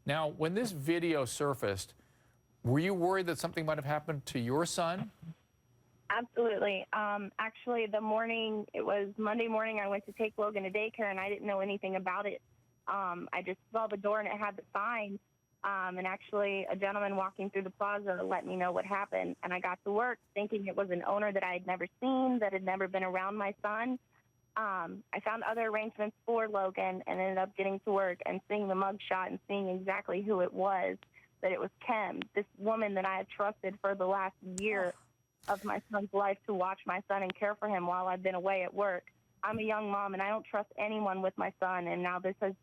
Now, when this video surfaced, were you worried that something might have happened to your son? Absolutely. Actually, it was Monday morning, I went to take Logan to daycare, and I didn't know anything about it. I just saw the door, and it had the sign. And actually, a gentleman walking through the plaza let me know what happened. And I got to work thinking it was an owner that I had never seen, that had never been around my son. I found other arrangements for Logan and ended up getting to work and seeing the mugshot and seeing exactly who it was, that it was Kim, this woman that I had trusted for the last year of my son's life to watch my son and care for him while I've been away at work. I'm a young mom, and I don't trust anyone with my son, and now this has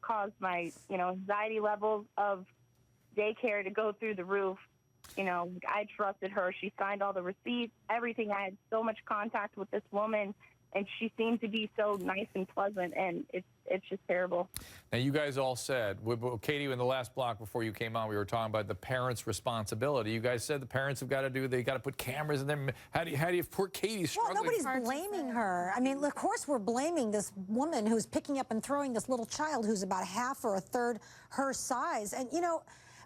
caused my, anxiety levels of daycare to go through the roof. I trusted her. She signed all the receipts, everything. I had so much contact with this woman, and she seemed to be so nice and pleasant, and it's just terrible. Now, you guys all said, Katie, in the last block before you came on, we were talking about the parents' responsibility. You guys said the parents have got to they got to put cameras in them. How do you, poor Katie's struggling. Well, nobody's blaming her. I mean, of course we're blaming this woman who's picking up and throwing this little child who's about half or a third her size. And,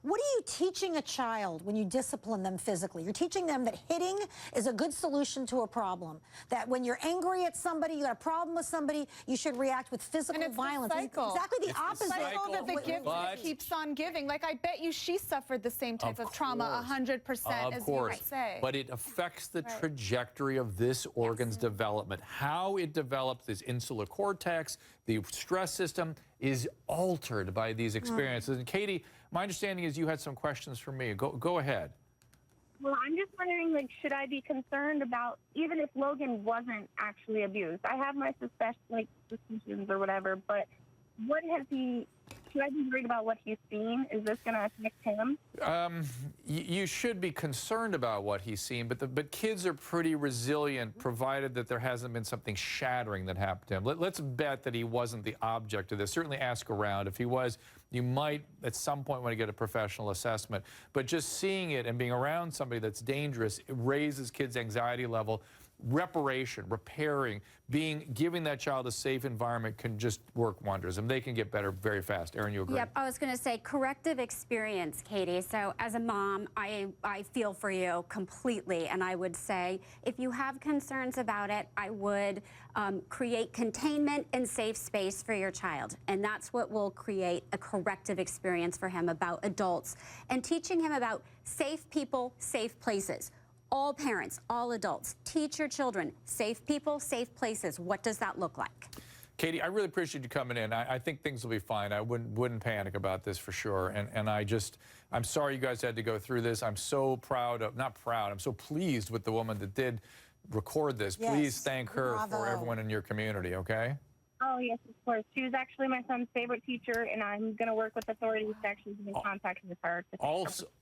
what are you teaching a child when you discipline them physically? You're teaching them that hitting is a good solution to a problem. That when you're angry at somebody, you got a problem with somebody, you should react with physical violence. It's exactly the opposite. The cycle that the gift keeps on giving. Like, I bet you she suffered the same type of trauma 100%, as you might say. But it affects the trajectory of this organ's development. How it develops, this insular cortex, the stress system is altered by these experiences. And Katie, my understanding is you had some questions for me. Go ahead. Well, I'm just wondering, should I be concerned about, even if Logan wasn't actually abused? I have my suspicions or whatever, but what has should I be worried about what he's seen? Is this going to affect him? You should be concerned about what he's seen, but kids are pretty resilient, provided that there hasn't been something shattering that happened to him. Let's bet that he wasn't the object of this. Certainly ask around. If he was, you might at some point want to get a professional assessment. But just seeing it and being around somebody that's dangerous, it raises kids' anxiety level. Reparation, repairing, giving that child a safe environment can just work wonders, and they can get better very fast. Erin, you agree? Yep, I was going to say corrective experience, Katie. So as a mom, I feel for you completely, and I would say if you have concerns about it, I would create containment and safe space for your child, and that's what will create a corrective experience for him about adults, and teaching him about safe people, safe places. All parents, all adults, teach your children, safe people, safe places. What does that look like? Katie, I really appreciate you coming in. I think things will be fine. I wouldn't panic about this for sure. And I'm sorry you guys had to go through this. I'm so I'm so pleased with the woman that did record this. Yes. Please thank her Bravo. for everyone in your community, okay? Oh, yes, of course. She was actually my son's favorite teacher, and I'm going to work with authorities to actually get in contact with her.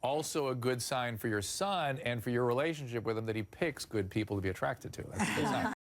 Also a good sign for your son and for your relationship with him that he picks good people to be attracted to. That's a good sign.